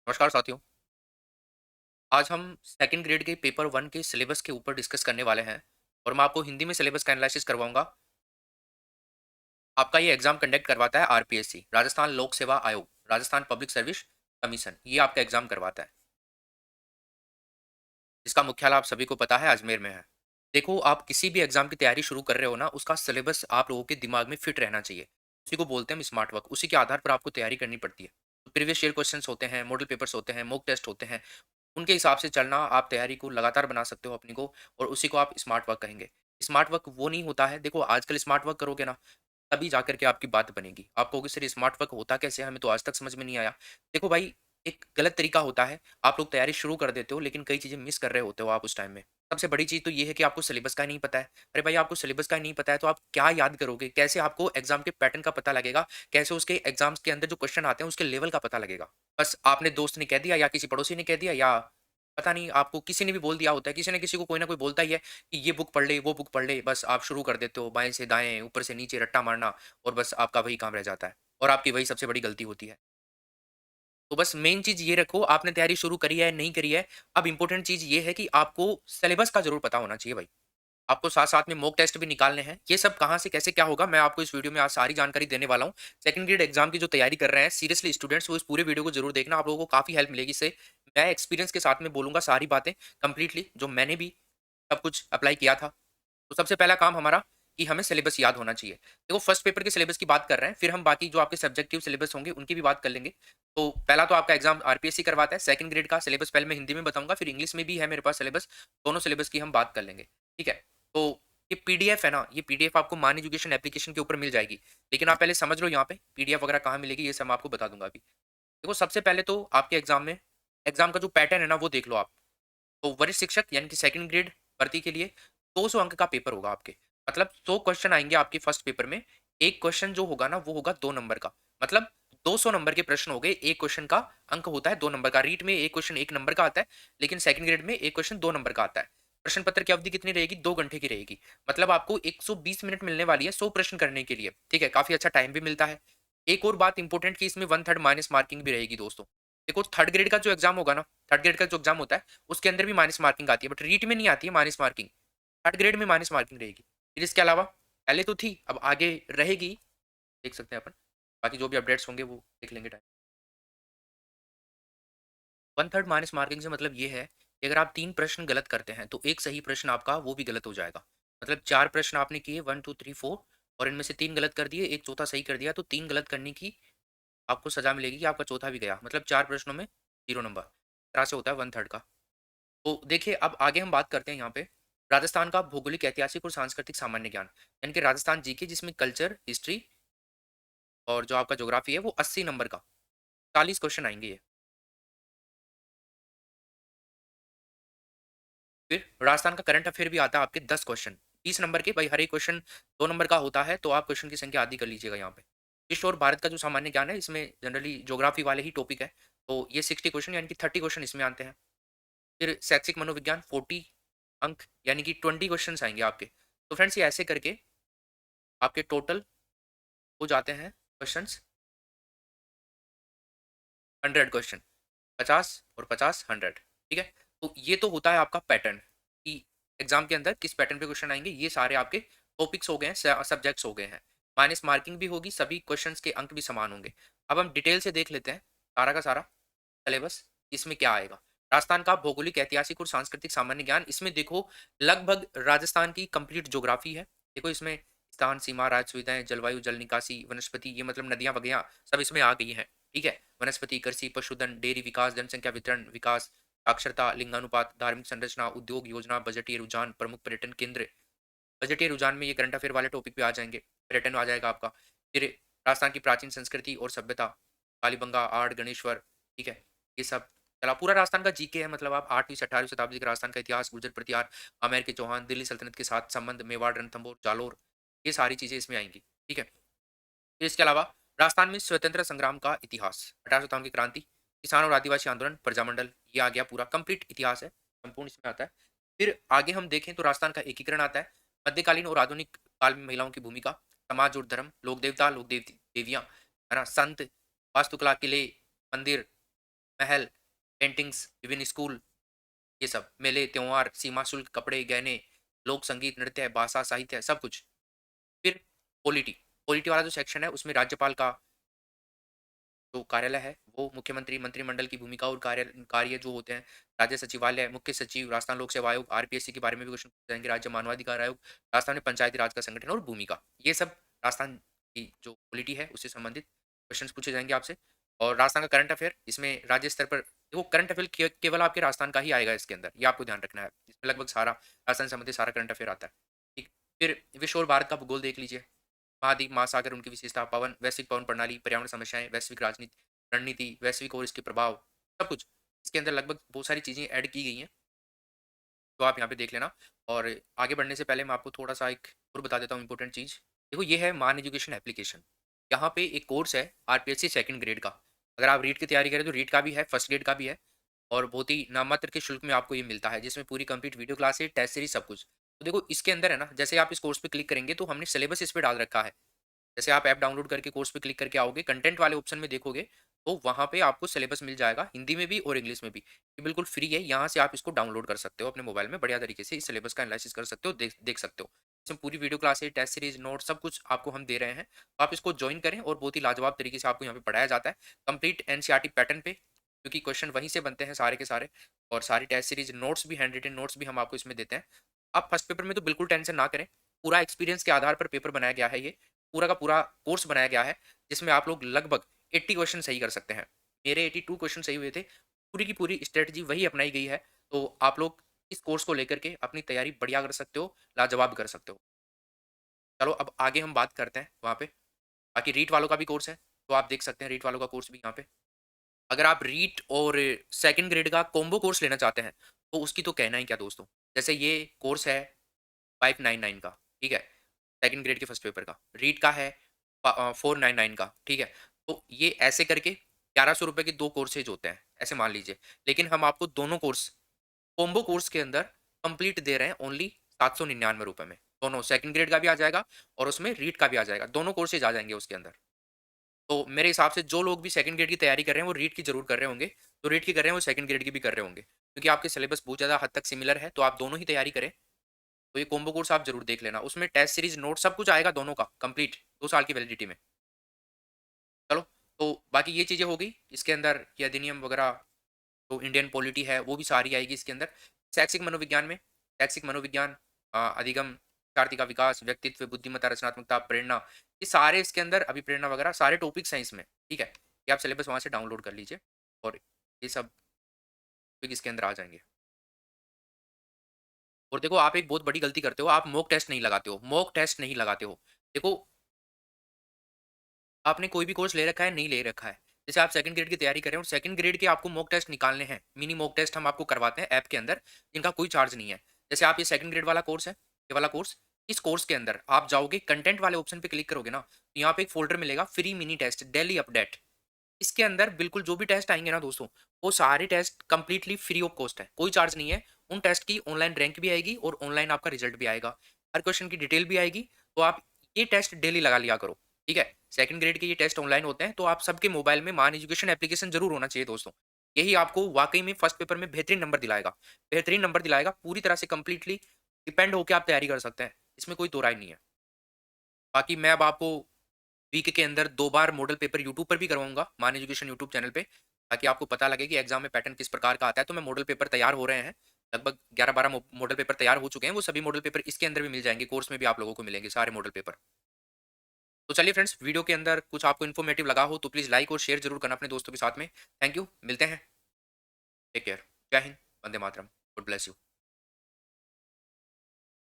नमस्कार साथियों। आज हम सेकंड ग्रेड के पेपर वन के सिलेबस के ऊपर डिस्कस करने वाले हैं और मैं आपको हिंदी में सिलेबस का एनालिसिस करवाऊंगा। आपका ये एग्जाम कंडक्ट करवाता है आरपीएससी, राजस्थान लोक सेवा आयोग, राजस्थान पब्लिक सर्विस कमीशन। ये आपका एग्जाम करवाता है। इसका मुख्यालय आप सभी को पता है अजमेर में है। देखो, आप किसी भी एग्जाम की तैयारी शुरू कर रहे हो ना, उसका सिलेबस आप लोगों के दिमाग में फिट रहना चाहिए। उसी को बोलते हैं हम स्मार्ट वर्क। उसी के आधार पर आपको तैयारी करनी पड़ती है। प्रीवियस ईयर क्वेश्चंस होते हैं, मॉडल पेपर्स होते हैं, मॉक टेस्ट होते हैं। उनके हिसाब से चलना, आप तैयारी को लगातार बना सकते हो अपनी को, और उसी को आप स्मार्ट वर्क कहेंगे। स्मार्ट वर्क वो नहीं होता है, देखो आजकल स्मार्ट वर्क करोगे ना, तभी जाकर के आपकी बात बनेगी। आप कहोगे सर स्मार्ट वर्क होता कैसे है? हमें तो आज तक समझ में नहीं आया। देखो भाई, एक गलत तरीका होता है। आप लोग तैयारी शुरू कर देते हो लेकिन कई चीज़ें मिस कर रहे होते हो आप उस टाइम में। सबसे बड़ी चीज़ तो ये है कि आपको सिलेबस का ही नहीं पता है। अरे भाई, आपको सिलेबस का ही नहीं पता है तो आप क्या याद करोगे? कैसे आपको एग्ज़ाम के पैटर्न का पता लगेगा? कैसे उसके एग्ज़ाम्स के अंदर जो क्वेश्चन आते हैं उसके लेवल का पता लगेगा? बस आपने दोस्त ने कह दिया या किसी पड़ोसी ने कह दिया या पता नहीं आपको किसी ने भी बोल दिया होता है, किसी न किसी को कोई ना कोई बोलता ही है कि ये बुक पढ़ ले, वो बुक पढ़ ले, बस आप शुरू कर देते हो बाएँ से दाएँ, ऊपर से नीचे रट्टा मारना, और बस आपका वही काम रह जाता है और आपकी वही सबसे बड़ी गलती होती है। तो बस मेन चीज़ ये रखो, आपने तैयारी शुरू करी है, नहीं करी है, अब इम्पोर्टेंट चीज़ ये है कि आपको सिलेबस का ज़रूर पता होना चाहिए भाई। आपको साथ-साथ में मॉक टेस्ट भी निकालने हैं। ये सब कहाँ से कैसे क्या होगा, मैं आपको इस वीडियो में आज सारी जानकारी देने वाला हूँ। सेकंड ग्रेड एग्ज़ाम की जो तैयारी कर रहे हैं सीरियसली स्टूडेंट्स, वो इस पूरे वीडियो को ज़रूर देखना, आप लोगों को काफ़ी हेल्प मिलेगी इससे। मैं एक्सपीरियंस के साथ में बोलूँगा सारी बातें कंप्लीटली, जो मैंने भी सब कुछ अप्लाई किया था। तो सबसे पहला काम हमारा कि हमें सिलेबस याद होना चाहिए। देखो, फर्स्ट पेपर के सिलेबस की बात कर रहे हैं, फिर हम बाकी जो आपके सब्जेक्टिव सिलेबस होंगे उनकी भी बात कर लेंगे। तो पहला तो आपका एग्ज़ाम आरपीएससी करवाता है, सेकंड ग्रेड का सिलेबस पहले मैं हिंदी में बताऊँगा, फिर इंग्लिश में भी है मेरे पास सिलेबस, दोनों सिलेबस की हम बात कर लेंगे। ठीक है? तो ये पीडीएफ है ना, ये पीडीएफ आपको मान एजुकेशन एप्लीकेशन के ऊपर मिल जाएगी। लेकिन आप पहले समझ लो यहाँ पे पीडीएफ वगैरह कहाँ मिलेगी, ये सब मैं आपको बता दूँगा अभी। देखो, सबसे पहले तो आपके एग्ज़ाम में एग्ज़ाम का जो पैटर्न है ना वो देख लो आप। तो वरिष्ठ शिक्षक यानी कि सेकंड ग्रेड भर्ती के लिए 200 अंक का पेपर होगा आपके। मतलब 100 क्वेश्चन आएँगे आपके फर्स्ट पेपर में। एक क्वेश्चन जो होगा ना वो होगा 2 नंबर का। मतलब 200 नंबर के प्रश्न हो गए, एक क्वेश्चन का अंक होता है 2 नंबर का। रीट में एक क्वेश्चन 1 नंबर का आता है, लेकिन सेकंड ग्रेड में एक क्वेश्चन 2 नंबर का आता है। प्रश्न पत्र की अवधि कितनी रहेगी? 2 घंटे की रहेगी। मतलब आपको 120 मिनट मिलने वाली है 100 प्रश्न करने के लिए। ठीक है? काफ़ी अच्छा टाइम भी मिलता है। एक और बात इंपॉर्टेंट कि इसमें 1/3 माइनस मार्किंग भी रहेगी दोस्तों। देखो, थर्ड ग्रेड का जो एग्ज़ाम होगा ना, थर्ड ग्रेड का जो एग्ज़ाम होता है उसके अंदर भी माइनस मार्किंग आती है, बट रीट में नहीं आती है माइनस मार्किंग। थर्ड ग्रेड में माइनस मार्किंग रहेगी। फिर इसके अलावा पहले तो थी, अब आगे रहेगी, देख सकते हैं अपन। बाकी जो भी अपडेट्स होंगे वो देख लेंगे time. One third minus marking से मतलब ये है कि अगर आप 3 प्रश्न गलत करते हैं तो एक सही प्रश्न आपका वो भी गलत हो जाएगा। मतलब 4 प्रश्न आपने किए 1, 2, 3, 4, और इनमें से 3 गलत कर दिए, एक चौथा सही कर दिया, तो 3 गलत करने की आपको सज़ा मिलेगी कि आपका चौथा भी गया। मतलब 4 प्रश्नों में 0 नंबर। इस तरह से होता है वन थर्ड का। तो देखिए, अब आगे हम बात करते हैं यहाँ पे राजस्थान का भौगोलिक, ऐतिहासिक और सांस्कृतिक सामान्य ज्ञान, यानी कि राजस्थान जीके, जिसमें कल्चर, हिस्ट्री और जो आपका ज्योग्राफी है वो 80 नंबर का 40 क्वेश्चन आएंगे ये। फिर राजस्थान का करंट अफेयर भी आता है आपके 10 क्वेश्चन 30 नंबर के। भाई हर एक क्वेश्चन 2 नंबर का होता है, तो आप क्वेश्चन की संख्या आधी कर लीजिएगा यहाँ पे। विश्व और भारत का जो सामान्य ज्ञान है इसमें जनरली ज्योग्राफी वाले ही टॉपिक है, तो ये 60 क्वेश्चन यानी कि 30 क्वेश्चन इसमें आते हैं। फिर शैक्षिक मनोविज्ञान 40 अंक यानी कि 20 क्वेश्चंस आएँगे आपके। तो फ्रेंड्स, ये ऐसे करके आपके टोटल हो जाते हैं क्वेश्चंस 100 क्वेश्चन, 50 और 50 100। ठीक है? तो ये तो होता है आपका पैटर्न कि एग्ज़ाम के अंदर किस पैटर्न पे क्वेश्चन आएँगे। ये सारे आपके टॉपिक्स हो गए हैं, स सब्जेक्ट्स हो गए हैं। माइनस मार्किंग भी होगी, सभी क्वेश्चंस के अंक भी समान होंगे। अब हम डिटेल से देख लेते हैं सारा का सारा सिलेबस, इसमें क्या आएगा। राजस्थान का भौगोलिक, ऐतिहासिक और सांस्कृतिक सामान्य ज्ञान, इसमें देखो लगभग राजस्थान की कंप्लीट ज्योग्राफी है। देखो इसमें स्थान, सीमा, राज सुविधाएँ, जलवायु, जल निकासी, वनस्पति, ये मतलब नदियाँ वगैरह सब इसमें आ गई हैं। ठीक है? वनस्पति, कृषि, पशुधन, डेयरी विकास, जनसंख्या वितरण, विकास, साक्षरता, लिंगानुपात, धार्मिक संरचना, उद्योग योजना, बजटीय रुझान, प्रमुख पर्यटन केंद्र। बजटीय रुझान में ये करंट अफेयर वाले टॉपिक पे आ जाएँगे, पर्यटन आ जाएगा आपका। फिर राजस्थान की प्राचीन संस्कृति और सभ्यता, कालीबंगा, आर्ट, गणेश्वर, ठीक है? ये सब चला, पूरा राजस्थान का जीके है। मतलब आप 8वीं से 18वीं शताब्दी के राजस्थान का इतिहास, गुर्जर प्रतिहार, आमेर के चौहान, दिल्ली सल्तनत के साथ संबंध, मेवाड़, रणथंभौर, जालोर, ये सारी चीज़ें इसमें आएँगी, ठीक है? फिर इसके अलावा राजस्थान में स्वतंत्रता संग्राम का इतिहास, 1857 की क्रांति, किसान और आदिवासी आंदोलन, प्रजामंडल, ये आ गया पूरा कंप्लीट इतिहास है, संपूर्ण इसमें आता है। फिर आगे हम देखें तो राजस्थान का एकीकरण आता है, मध्यकालीन और आधुनिक काल में महिलाओं की भूमिका, समाज और धर्म, लोक देवता, लोक देवियाँ, है ना? संत, वास्तुकला, किले, मंदिर, महल, पेंटिंग्स, विभिन्न स्कूल, ये सब, मेले, त्योहार, सीमा शुल्क, कपड़े, गहने, लोक संगीत, नृत्य, भाषा, साहित्य, सब कुछ। फिर पॉलिटी, पॉलिटी वाला जो सेक्शन है उसमें राज्यपाल का जो कार्यालय है, वो मुख्यमंत्री, मंत्रिमंडल की भूमिका और कार्य जो होते हैं, राज्य सचिवालय, मुख्य सचिव, राजस्थान लोक सेवा आयोग, आरपीएससी के बारे में भी क्वेश्चन पूछे जाएँगे, राज्य मानवाधिकार आयोग, राजस्थान में पंचायती राज का संगठन और भूमिका। ये सब राजस्थान की जो पॉलिटी है, उससे संबंधित क्वेश्चन्स पूछे जाएँगे आपसे। और राजस्थान का करंट अफेयर, इसमें राज्य स्तर पर देखो करंट अफेयर केवल आपके राजस्थान का ही आएगा इसके अंदर, ये आपको ध्यान रखना है। इसमें लगभग सारा राजस्थान से संबंधित सारा करंट अफेयर आता है। ठीक, फिर विश्व और भारत का भूगोल देख लीजिए। महाद्वीप, महासागर, उनकी विशेषता, पवन, वैश्विक पवन प्रणाली, पर्यावरण समस्याएं, वैश्विक राजनीति, रणनीति, वैश्विक और इसके प्रभाव, सब कुछ इसके अंदर लगभग बहुत सारी चीजें ऐड की गई हैं, तो आप यहाँ पे देख लेना। और आगे बढ़ने से पहले मैं आपको थोड़ा सा एक और बता देता हूँ इंपॉर्टेंट चीज। देखो ये है मान एजुकेशन एप्लीकेशन। यहाँ पे एक कोर्स है आरपीएससी सेकंड ग्रेड का। अगर आप रीट की तैयारी करें तो रीट का भी है, फर्स्ट ग्रेड का भी है, और बहुत ही नाममात्र के शुल्क में आपको ये मिलता है, जिसमें पूरी complete video classes, test series, सब कुछ। तो देखो इसके अंदर है ना, जैसे आप इस कोर्स पे क्लिक करेंगे तो हमने सिलेबस इस पे डाल रखा है। जैसे आप ऐप डाउनलोड करके कोर्स पे क्लिक करके आओगे, कंटेंट वाले ऑप्शन में देखोगे, तो वहाँ पे आपको सिलेबस मिल जाएगा, हिंदी में भी और इंग्लिश में भी। ये बिल्कुल फ्री है, यहाँ से आप इसको डाउनलोड कर सकते हो अपने मोबाइल में, बढ़िया तरीके से इस सिलेबस का एनालिसिस कर सकते हो, देख देख सकते हो। इसमें पूरी video classes, test series, note, सब कुछ आपको हम दे रहे हैं। तो आप इसको जॉइन करें और बहुत ही लाजवाब तरीके से आपको यहाँ पे पढ़ाया जाता है, कंप्लीट एनसीईआरटी पैटर्न पे, क्योंकि क्वेश्चन वहीं से बनते हैं सारे के सारे। और सारी टेस्ट सीरीज, नोट्स भी, हैंड रिटन नोट्स भी हम आपको इसमें देते हैं। आप फर्स्ट पेपर में तो बिल्कुल टेंशन ना करें, पूरा एक्सपीरियंस के आधार पर पेपर बनाया गया है ये, पूरा का पूरा कोर्स बनाया गया है, जिसमें आप लोग लगभग 80 क्वेश्चन सही कर सकते हैं। मेरे 82 क्वेश्चन सही हुए थे। पूरी की पूरी स्ट्रेटजी वही अपनाई गई है। तो आप लोग इस कोर्स को लेकर के अपनी तैयारी बढ़िया कर सकते हो, लाजवाब कर सकते हो। चलो अब आगे हम बात करते हैं वहाँ पे। बाकी रीट वालों का भी कोर्स है, तो आप देख सकते हैं रीट वालों का कोर्स भी यहाँ पे। अगर आप रीट और सेकंड ग्रेड का कॉम्बो कोर्स लेना चाहते हैं, तो उसकी तो कहना ही क्या दोस्तों। जैसे ये कोर्स है 599 का, ठीक है? सेकंड ग्रेड के फर्स्ट पेपर का। रीट का है 499 का, ठीक है? तो ये ऐसे करके ₹1100 के 2 कोर्सेज होते हैं, ऐसे मान लीजिए। लेकिन हम आपको दोनों कोर्स, कॉम्बो कोर्स के अंदर कंप्लीट दे रहे हैं ओनली ₹799 में। दोनों सेकंड ग्रेड का भी आ जाएगा और उसमें रीट का भी आ जाएगा। दोनों कोर्सेज आ जाएँगे उसके अंदर। तो मेरे हिसाब से जो लोग भी सेकंड ग्रेड की तैयारी कर रहे हैं, वो रीट की ज़रूर कर रहे होंगे। जो रीट की कर रहे हैं, वो सेकंड ग्रेड की भी कर रहे होंगे। क्योंकि आपके सिलेबस बहुत ज़्यादा हद तक सिमिलर है, तो आप दोनों ही तैयारी करें। तो ये कॉम्बो कोर्स आप ज़रूर देख लेना। उसमें टेस्ट सीरीज़, नोट, सब कुछ आएगा दोनों का कंप्लीट 2 साल की वैलिडिटी में। चलो, तो बाकी ये चीज़ें हो गई। इसके अंदर ये अधिनियम वगैरह, तो इंडियन पॉलिटी है, वो भी सारी आएगी इसके अंदर। शैक्षिक मनोविज्ञान में, शैक्षिक मनोविज्ञान, अधिगम, शिक्षार्थी का विकास, व्यक्तित्व, बुद्धिमत्ता, रचनात्मकता, प्रेरणा, ये सारे इसके अंदर, अभिप्रेरणा वगैरह सारे टॉपिक्स हैं इसमें, ठीक है? ये आप सिलेबस वहाँ से डाउनलोड कर लीजिए और ये सब टॉपिक इसके अंदर आ जाएँगे। और देखो आप एक बहुत बड़ी गलती करते हो, आप मॉक टेस्ट नहीं लगाते हो, मॉक टेस्ट नहीं लगाते हो। देखो, आपने कोई भी कोर्स ले रखा है, नहीं ले रखा है। जैसे आप सेकंड ग्रेड की तैयारी कर रहे हो और सेकंड ग्रेड के आपको मॉक टेस्ट निकालने हैं, मिनी मॉक टेस्ट हम आपको करवाते हैं ऐप के अंदर, जिनका कोई चार्ज नहीं है। जैसे आप ये सेकंड ग्रेड वाला कोर्स है, ये वाला कोर्स, इस कोर्स के अंदर आप जाओगे, कंटेंट वाले ऑप्शन पे क्लिक करोगे ना, तो यहाँ पे एक फ़ोल्डर मिलेगा free mini test, daily update. इसके अंदर बिल्कुल जो भी टेस्ट आएँगे ना दोस्तों, वो सारे test completely free of cost है, कोई चार्ज नहीं है। उन टेस्ट की ऑनलाइन रैंक भी आएगी और ऑनलाइन आपका रिजल्ट भी आएगा। हर क्वेश्चन की डिटेल भी आएगी, तो आप ये टेस्ट डेली लगा लिया करो, ठीक है? सेकंड ग्रेड के ये टेस्ट ऑनलाइन होते हैं, तो आप सबके मोबाइल में मान एजुकेशन एप्लीकेशन ज़रूर होना चाहिए दोस्तों। यही आपको वाक़ई में फर्स्ट पेपर में बेहतरीन नंबर दिलाएगा। बेहतरीन नंबर दिलाएगा, पूरी तरह से कंप्लीटली डिपेंड होके आप तैयारी कर सकते हैं। इसमें कोई दो राय नहीं है। बाकी मैं अब आपको वीक के अंदर 2 बार मॉडल पेपर यूट्यूब पर भी करवाऊँगा, मान एजुकेशन यूट्यूब चैनल पे, ताकि आपको पता लगे कि एग्ज़ाम में पैटर्न किस प्रकार का आता है। तो मैं मॉडल पेपर तैयार हो रहे हैं, लगभग 11-12 मॉडल पेपर तैयार हो चुके हैं, वो सभी मॉडल पेपर इसके अंदर भी मिल जाएँगे, कोर्स में भी आप लोगों को मिलेंगे सारे मॉडल पेपर। तो चलिए फ्रेंड्स, वीडियो के अंदर कुछ आपको इन्फॉर्मेटिव लगा हो तो प्लीज़ लाइक और शेयर ज़रूर करना अपने दोस्तों के साथ में। थैंक यू, मिलते हैं, टेक केयर, जय Hind, Vande Mataram, God bless you.